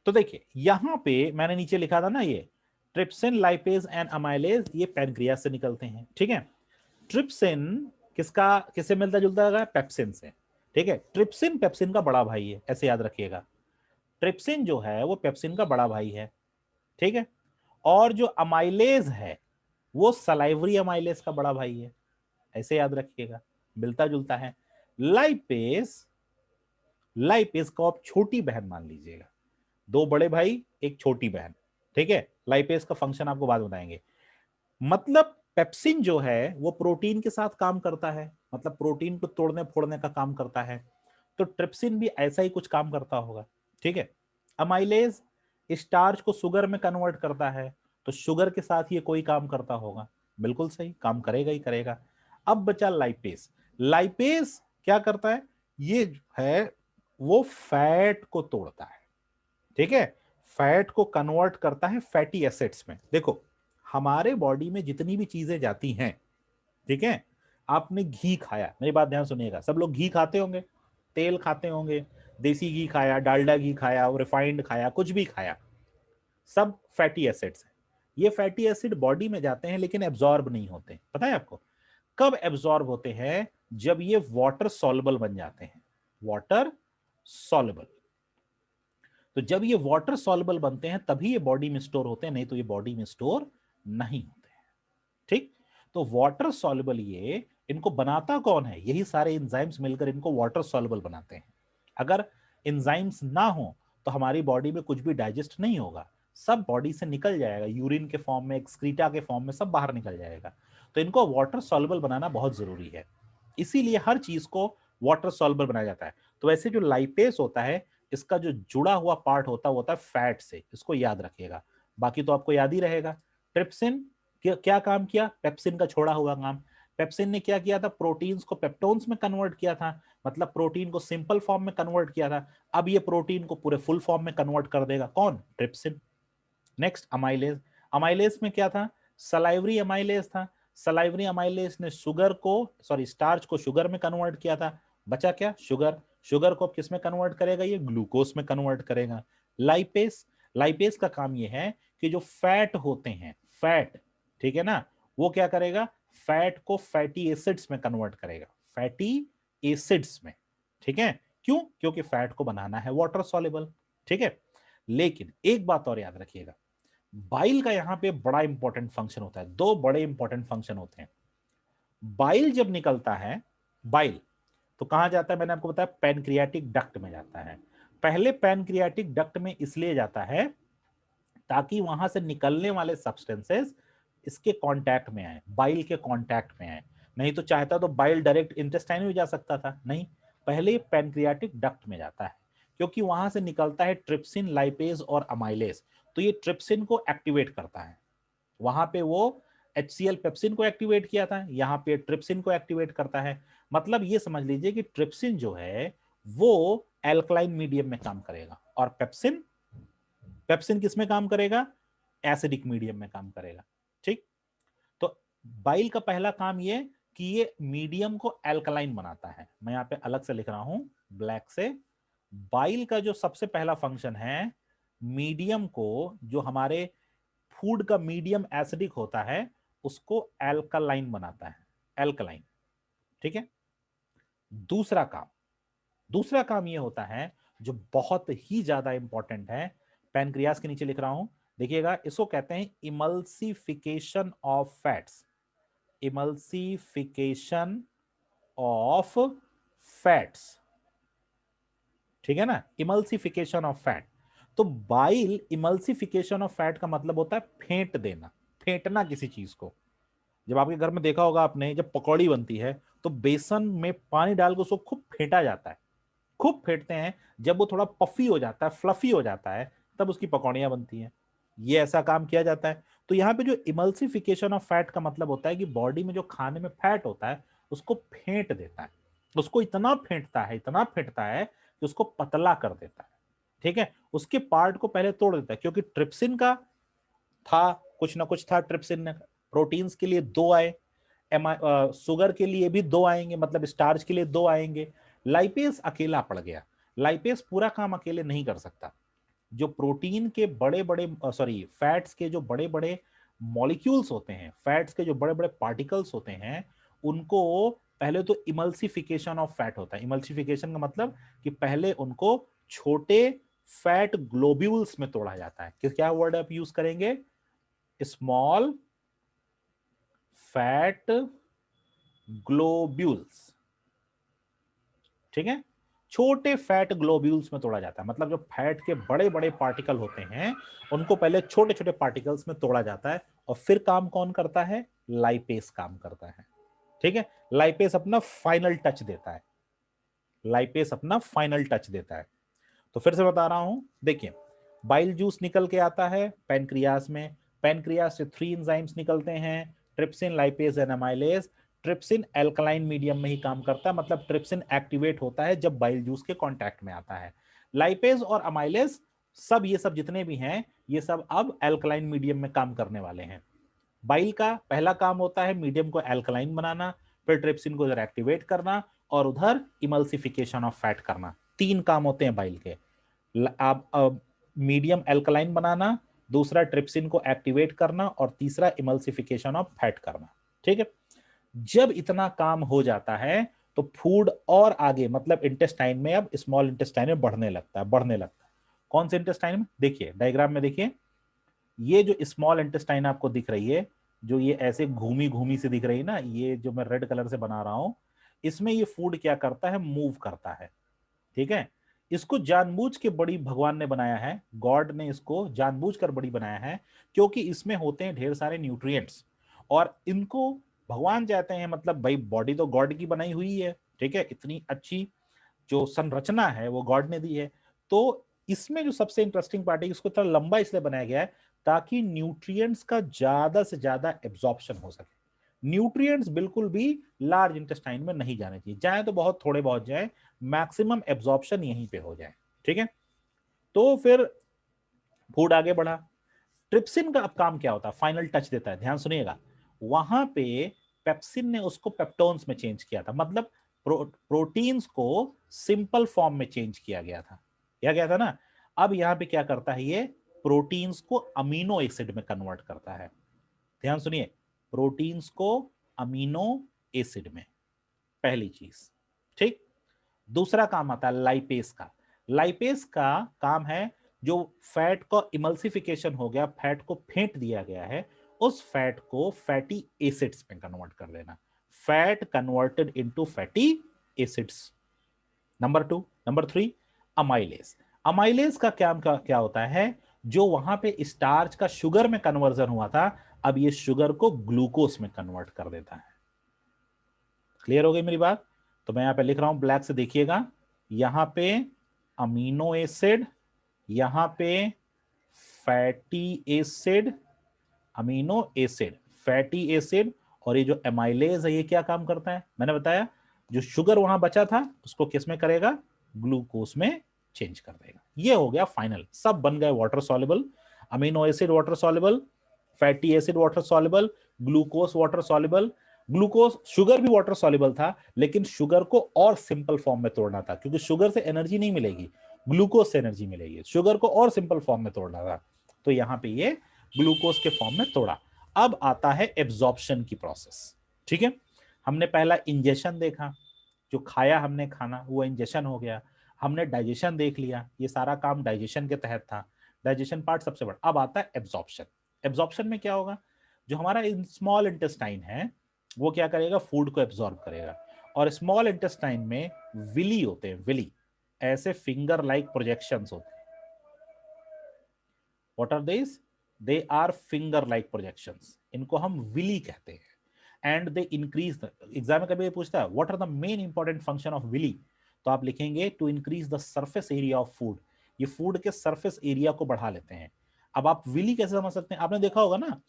तो देखिए यहां पे मैंने नीचे लिखा था ना, ये ट्रिप्सिन, लाइपेज एंड अमाइलेज ये पैनक्रियाज से निकलते हैं, ठीक है। ट्रिप्सिन किसका किससे मिलता जुलता है? पेप्सिन से, ठीक है। ट्रिप्सिन पेप्सिन का बड़ा भाई है, ऐसे याद रखिएगा। ट्रिप्सिन जो है वो पेप्सिन का बड़ा भाई है, ठीक है। और जो अमाइलेज है वो सलाइवरी अमाइलेज का बड़ा भाई है, ऐसे याद रखिएगा, मिलता जुलता है। लाइपेज, लाइपेज को आप छोटी बहन मान लीजिएगा, दो बड़े भाई एक छोटी बहन, ठीक है। लाइपेज का फंक्शन आपको बाद बताएंगे। मतलब पेप्सिन जो है वो प्रोटीन के साथ काम करता है, मतलब प्रोटीन को तोड़ने फोड़ने का काम करता है, तो ट्रिप्सिन भी ऐसा ही कुछ काम करता होगा, ठीक है। अमाइलेज स्टार्च को शुगर में कन्वर्ट करता है, तो शुगर के साथ ये कोई काम करता होगा, बिल्कुल सही, काम करेगा ही करेगा। अब बचा लाइपेज। लाइपेज क्या करता है? ये जो है वो फैट को तोड़ता है, ठीक है। फैट को कन्वर्ट करता है फैटी एसिड्स में। देखो हमारे बॉडी में जितनी भी चीजें जाती हैं, ठीक है। आपने घी खाया, मेरी बात ध्यान सुनिएगा, सब लोग घी खाते होंगे, तेल खाते होंगे, देसी घी खाया, डालडा घी खाया, रिफाइंड खाया, कुछ भी खाया, सब फैटी एसिड्स हैं। ये फैटी एसिड बॉडी में जाते हैं लेकिन एब्जॉर्ब नहीं होते, पता है आपको? कब एब्जॉर्ब होते हैं? जब ये वाटर सॉल्युबल बन जाते हैं, वाटर सॉल्युबल। तो जब ये वाटर सॉल्युबल बनते हैं तभी ये बॉडी में स्टोर होते हैं, नहीं तो ये बॉडी में स्टोर नहीं होते हैं, ठीक। तो वाटर सॉल्युबल ये, इनको बनाता कौन है? यही सारे एंजाइम्स मिलकर इनको वाटर सॉल्युबल बनाते हैं। अगर एंजाइम्स ना हो तो हमारी बॉडी में कुछ भी डाइजेस्ट नहीं होगा, सब बॉडी से निकल जाएगा, यूरिन के फॉर्म में, एक्सक्रीटा के फॉर्म में, सब बाहर निकल जाएगा। तो इनको वाटर सॉल्युबल बनाना बहुत जरूरी है, इसीलिए हर चीज को वाटर सॉल्युबल बनाया जाता है। तो वैसे जो लाइपेज होता है, इसका जो जुड़ा हुआ पार्ट होता है वो होता है फैट से, इसको याद रखिएगा, बाकी तो आपको याद ही रहेगा। ट्रिप्सिन क्या काम किया? पेप्सिन का छोड़ा हुआ काम। पेप्सिन ने क्या किया था? प्रोटीन्स को पेप्टोन्स में कन्वर्ट किया था, मतलब प्रोटीन को सिंपल फॉर्म में कन्वर्ट किया था। अब ये प्रोटीन को पूरे फुल फॉर्म में कन्वर्ट कर देगा, कौन? ट्रिप्सिन। Next amylase. अमाइलेज में क्या था? सलाइवरी अमाइलेज था। सलाइवरी अमाइलेज ने शुगर को, सॉरी स्टार्च को शुगर में कन्वर्ट किया था। बचा क्या? शुगर। शुगर को अब किस में कन्वर्ट करेगा? ये ग्लूकोज में कन्वर्ट करेगा। लाइपेज, लाइपेज का काम ये है कि जो फैट होते हैं, फैट, ठीक है ना, वो क्या करेगा? फैट को फैटी एसिड्स में कन्वर्ट करेगा, फैटी एसिड्स में, ठीक है। क्यों? क्योंकि फैट को बनाना है वाटर सॉल्युबल, ठीक है। लेकिन एक बात और याद रखिएगा, बाइल का यहां पे बड़ा इंपॉर्टेंट फंक्शन होता है, दो बड़े इंपॉर्टेंट फंक्शन होते हैं। बाइल जब निकलता है, बाइल तो कहां जाता है? मैंने आपको बताया पैनक्रियाटिक डक्ट में जाता है। पहले पैनक्रियाटिक डक्ट में इसलिए जाता है ताकि वहां से निकलने वाले सब्सटेंसेस इसके कांटेक्ट में आए, बाइल के कांटेक्ट में आए। नहीं तो चाहता तो बाइल डायरेक्ट इंटेस्टाइन में जा सकता था, नहीं, पहले पैनक्रियाटिक डक्ट में जाता है, क्योंकि वहां से निकलता है ट्रिप्सिन, लाइपेज और अमाइलेज। तो ये ट्रिप्सिन को एक्टिवेट करता है, वहां पे वो HCl पेप्सिन को एक्टिवेट किया था, यहाँ पे ट्रिप्सिन को एक्टिवेट करता है। मतलब ये समझ लीजिए कि ट्रिप्सिन जो है वो एल्कलाइन मीडियम में काम करेगा, और पेप्सिन, पेप्सिन किस में काम करेगा? एसिडिक मीडियम में काम करेगा, ठीक। तो बाइल का पहला काम ये कि ये मीडियम को एल्कलाइन बनाता है। मैं यहां पे अलग से लिख रहा हूं ब्लैक से। बाइल का जो सबसे पहला फंक्शन है, मीडियम को, जो हमारे फूड का मीडियम एसिडिक होता है उसको एल्कलाइन बनाता है, एल्कलाइन, ठीक है। दूसरा काम, दूसरा काम यह होता है जो बहुत ही ज्यादा इंपॉर्टेंट है, पैनक्रियास के नीचे लिख रहा हूं, देखिएगा, इसको कहते हैं emulsification of fats, emulsification of fats, ठीक है ना, इमल्सिफिकेशन ऑफ फैट। तो बाइल इमल्सिफिकेशन ऑफ फैट का मतलब होता है फेंट देना, फेंटना किसी चीज को। जब आपके घर में देखा होगा आपने, जब पकौड़ी बनती है तो बेसन में पानी डाल के उसको खूब फेंटा जाता है, खूब फेंटते हैं, जब वो थोड़ा पफी हो जाता है, फ्लफी हो जाता है, तब उसकी पकौड़ियां बनती हैं। ये ऐसा काम किया जाता है। तो यहाँ पे जो इमल्सिफिकेशन ऑफ फैट का मतलब होता है कि बॉडी में जो खाने में फैट होता है उसको फेंट देता है, उसको इतना फेंटता है, इतना फेंटता है कि उसको पतला कर देता है, ठीक है। उसके पार्ट को पहले तोड़ देता है, क्योंकि ट्रिप्सिन का था, कुछ ना कुछ था ट्रिप्सिन ने, प्रोटीन्स के लिए दो आए, शुगर के लिए भी दो आएंगे, मतलब स्टार्च के लिए दो आएंगे। लाइपेज अकेला पड़ गया, लाइपेज पूरा काम अकेले नहीं कर सकता, जो प्रोटीन के बड़े बड़े फैट्स के जो बड़े बड़े मॉलिक्यूल्स होते हैं, फैट्स के जो बड़े बड़े पार्टिकल्स होते हैं, उनको पहले तो इमल्सिफिकेशन ऑफ फैट होता है। इमल्सिफिकेशन का मतलब कि पहले उनको छोटे फैट ग्लोब्यूल्स में तोड़ा जाता है। क्या वर्ड आप यूज करेंगे? स्मॉल फैट ग्लोब्यूल्स, ठीक है, छोटे फैट ग्लोब्यूल्स में तोड़ा जाता है। मतलब जो फैट के बड़े बड़े पार्टिकल होते हैं उनको पहले छोटे छोटे पार्टिकल्स में तोड़ा जाता है, और फिर काम कौन करता है? लाइपेस काम करता है, ठीक है। लाइपेस अपना फाइनल टच देता है, लाइपेस अपना फाइनल टच देता है। तो फिर से बता रहा हूं, देखिए, बाइल जूस निकल के आता है पैनक्रियास में, पैनक्रियास से 3 एंजाइम्स निकलते हैं, trypsin, lipase and amylase. Trypsin alkaline medium में ही काम करता है, मतलब ट्रिप्सिन एक्टिवेट होता है जब बाइल जूस के कांटेक्ट में आता है। लाइपेज और अमाइलेज सब, ये सब जितने भी हैं, ये सब अब एल्कलाइन मीडियम में काम करने वाले हैं। बाइल का पहला काम होता है मीडियम को एल्कलाइन बनाना, फिर ट्रिप्सिन को इधर एक्टिवेट करना, और उधर इमल्सिफिकेशन ऑफ फैट करना। 3 काम होते हैं बाइल के। अब मीडियम एल्कलाइन बनाना, दूसरा ट्रिप्सिन को एक्टिवेट करना, और तीसरा इमल्सिफिकेशन ऑफ फैट करना, ठीक है। जब इतना काम हो जाता है तो फूड और आगे, मतलब इंटेस्टाइन में, अब स्मॉल इंटेस्टाइन में बढ़ने लगता है। कौन से इंटेस्टाइन में? देखिए डायग्राम में, देखिए ये जो स्मॉल इंटेस्टाइन आपको दिख रही है, जो ये ऐसे घूमी घूमी से दिख रही है ना, ये जो मैं रेड कलर से बना रहा हूं, इसमें ये फूड क्या करता है? मूव करता है, ठीक है। इसको जानबूझ के बड़ी भगवान ने बनाया है, गॉड ने इसको जानबूझकर बड़ी बनाया है, क्योंकि इसमें होते हैं ढेर सारे न्यूट्रिएंट्स, और इनको भगवान चाहते हैं, मतलब भाई बॉडी तो गॉड की बनाई हुई है, ठीक है, इतनी अच्छी जो संरचना है वो गॉड ने दी है। तो इसमें जो सबसे इंटरेस्टिंग पार्ट है, इसको थोड़ा लंबा इसलिए बनाया गया है ताकि न्यूट्रिएंट्स का ज्यादा से ज्यादा एब्जॉर्प्शन हो सके। न्यूट्रिएंट्स बिल्कुल भी लार्ज इंटेस्टाइन में नहीं जाने चाहिए, जाए तो बहुत थोड़े बहुत जाए, मैक्सिमम एब्जॉर्प्शन यहीं पे हो जाए, ठीक है। तो फिर फूड आगे बढ़ा। ट्रिप्सिन का अब काम क्या होता है? फाइनल टच देता है, ध्यान सुनिएगा। वहां पे पेप्सिन ने उसको पेप्टोन्स में चेंज किया था, मतलब प्रोटीन्स को सिंपल फॉर्म में चेंज किया गया था, क्या गया था ना। अब यहां पे क्या करता है? ये प्रोटीन्स को अमीनो एसिड में कन्वर्ट करता है। ध्यान सुनिए, प्रोटीन्स को अमीनो एसिड में, पहली चीज, ठीक। दूसरा काम आता है लाइपेस का। लाइपेस का काम है, जो फैट का इमल्सिफिकेशन हो गया, फैट को फेंट दिया गया है, उस फैट को फैटी एसिड्स में कन्वर्ट कर देना। Fat converted into fatty acids, number 2। Number 3, amylase. Amylase का क्या होता है? जो वहां पे स्टार्च का शुगर में कन्वर्जन हुआ था, अब ये शुगर को ग्लूकोज में कन्वर्ट कर देता है। क्लियर हो गई मेरी बात? तो मैं यहां पे लिख रहा हूं ब्लैक से, देखिएगा, यहां पे अमीनो एसिड, यहां पे fatty acid, amino acid, fatty acid, और ये जो एमाइलेज है ये क्या काम करता है? मैंने बताया, जो शुगर वहां बचा था उसको किस में करेगा? ग्लूकोज में चेंज कर देगा। ये हो गया फाइनल, सब बन गए water soluble. Amino acid water soluble, fatty acid water soluble, glucose water soluble. Glucose, sugar भी वाटर सॉल्युबल था, लेकिन शुगर को और सिंपल फॉर्म में तोड़ना था, क्योंकि शुगर से एनर्जी नहीं मिलेगी, ग्लूकोज से एनर्जी मिलेगी। शुगर को और सिंपल फॉर्म में तोड़ना था, तो यहां पे ये ग्लूकोज के फॉर्म में तोड़ा। अब आता है एब्जॉर्प्शन की प्रोसेस, ठीक है। हमने पहला इंजेशन देखा, जो खाया हमने खाना वो इंजेशन हो गया। हमने डाइजेशन देख लिया, ये सारा काम डाइजेशन के तहत था, डाइजेशन पार्ट सबसे बड़ा। अब आता है एब्जॉर्प्शन। एब्जॉर्प्शन में क्या होगा? जो हमारा स्मॉल इंटेस्टाइन है वो क्या करेगा? फूड को एब्जॉर्ब करेगा। और स्मॉल इंटेस्टाइन में विली होते हैं, विली, ऐसे फिंगर लाइक प्रोजेक्शंस होते हैं। What are this? They are finger like projections, इनको हम विली कहते हैं। एंड दे इंक्रीज, एग्जाम में कभी पूछता है what are the main important function of villi, तो आप लिखेंगे to increase the surface area of food. ये फूड के सरफेस एरिया को बढ़ा लेते हैं। अब आप विली कैसे समझ सकते हैं? आपने देखा होगा ना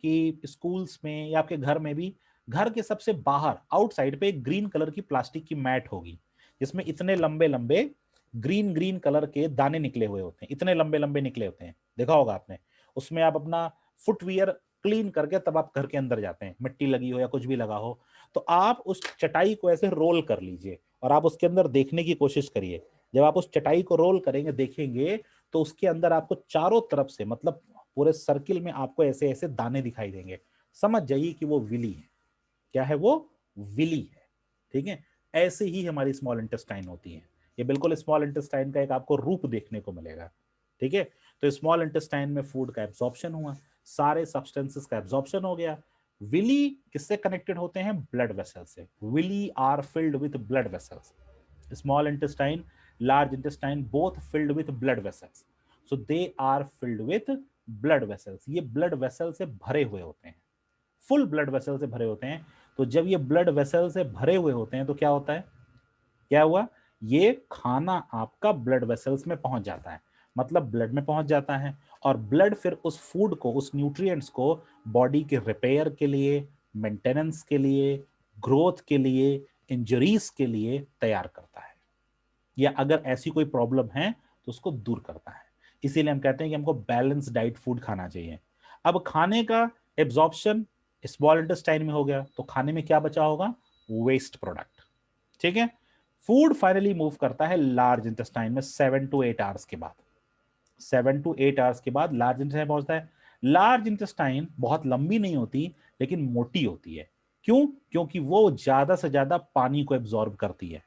कि स्कूल्स में या आपके घर में भी, घर के सबसे बाहर आउटसाइड पे एक ग्रीन कलर की प्लास्टिक की मैट होगी, जिसमें इतने लंबे लंबे ग्रीन ग्रीन कलर के दाने निकले हुए होते हैं, इतने लंबे लंबे निकले होते हैं, देखा होगा आपने। उसमें आप अपना फुटवियर क्लीन करके तब आप घर के अंदर जाते हैं, मिट्टी लगी हो या कुछ भी लगा हो, तो आप उस चटाई को ऐसे रोल कर लीजिए और आप उसके अंदर देखने की कोशिश करिए। जब आप उस चटाई को रोल करेंगे, देखेंगे तो उसके अंदर आपको चारों तरफ से, मतलब पूरे सर्किल में आपको ऐसे ऐसे दाने दिखाई देंगे। समझ जाइए कि वो विली है। क्या है वो? विली है। ठीक है, ऐसे ही हमारी स्मॉल इंटेस्टाइन होती है। ये बिल्कुल स्मॉल इंटेस्टाइन का एक आपको रूप देखने को मिलेगा। ठीक है, तो स्मॉल इंटेस्टाइन में फूड का एब्जॉर्प्शन हुआ, सारे सब्सटेंसेस का एब्जॉर्प्शन हो गया। विली किससे कनेक्टेड होते हैं? ब्लड वेसल से। Villi are filled with blood vessels. Small intestine, large intestine both filled with blood vessels. So they are filled with blood vessels. ये ब्लड वेसल से भरे हुए होते हैं, फुल ब्लड वेसल से भरे होते हैं। तो जब ये ब्लड वेसल से भरे हुए होते हैं तो क्या होता है? क्या हुआ? ये खाना आपका ब्लड वेसल्स में पहुंच जाता है, मतलब ब्लड में पहुंच जाता है, और ब्लड फिर उस फूड को, उस न्यूट्रिएंट्स को बॉडी के रिपेयर के लिए, मेंटेनेंस के लिए, ग्रोथ के लिए, इंजरीज के लिए तैयार करता है, या अगर ऐसी कोई प्रॉब्लम है तो उसको दूर करता है। इसीलिए हम कहते हैं कि हमको बैलेंस डाइट फूड खाना चाहिए। अब खाने का एब्जॉर्प्शन स्मॉल इंटेस्टाइन में हो गया, तो खाने में क्या बचा होगा? Waste product. ठीक है, फूड फाइनली मूव करता है लार्ज इंटेस्टाइन में 7 to 8 आवर्स के बाद। 7 to 8 आवर्स के बाद लार्ज इंटेस्टाइन पहुंचता है। लार्ज इंटेस्टाइन बहुत लंबी नहीं होती, लेकिन मोटी होती है। क्यों? क्योंकि वो ज्यादा से ज्यादा पानी को एब्जॉर्ब करती है।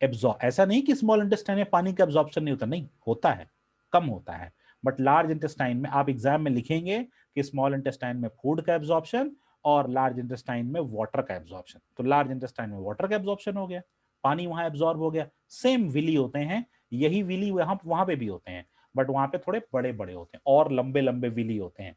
ऐसा नहीं कि स्मॉल इंटेस्टाइन में पानी का एब्जॉर्प्शन नहीं होता, नहीं होता है, कम होता है। बट लार्ज इंटेस्टाइन में आप एग्जाम में लिखेंगे कि स्मॉल इंटेस्टाइन में फूड का एब्जॉर्प्शन और लार्ज इंटेस्टाइन में वाटर का एब्जॉर्प्शन। तो लार्ज इंटेस्टाइन में वाटर का एब्जॉर्प्शन हो गया, पानी वहां एब्जॉर्ब हो गया। सेम विली होते हैं, यही विली वहां वहां पे भी होते हैं, बट वहां पे थोड़े बड़े बड़े होते हैं और लंबे लंबे विली होते हैं।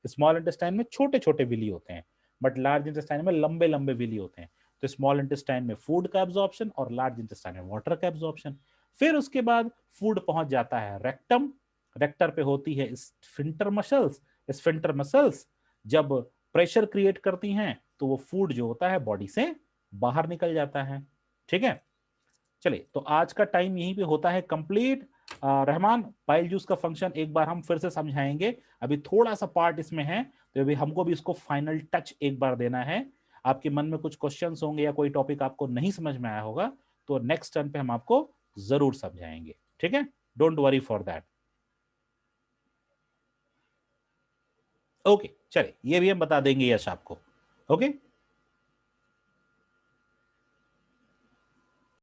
स्मॉल इंटेस्टाइन में छोटे छोटे विली होते हैं, बट लार्ज इंटेस्टाइन में लंबे लंबे विली होते हैं। तो स्मॉल इंटेस्टाइन में फूड का एब्जॉर्प्शन और लार्ज इंटेस्टाइन में वाटर का एब्जॉर्प्शन। फिर उसके बाद फूड पहुंच जाता है रेक्टम। रेक्टर पे होती है स्फिंक्टर मसल्स। स्फिंक्टर मसल्स जब प्रेशर क्रिएट करती हैं तो वो फूड जो होता है बॉडी से बाहर निकल जाता है। ठीक है, चलिए, तो आज का टाइम यहीं पे होता है कंप्लीट। रहमान, पाइल जूस का फंक्शन एक बार हम फिर से समझाएंगे। अभी थोड़ा सा पार्ट इसमें है, तो अभी हमको भी इसको फाइनल टच एक बार देना है। आपके मन में कुछ क्वेश्चंस होंगे या कोई टॉपिक आपको नहीं समझ में आया होगा, तो नेक्स्ट टर्न पे हम आपको जरूर समझाएंगे। ठीक है, don't worry for that. Okay, चलिए, ये भी हम बता देंगे यश आपको। ओके।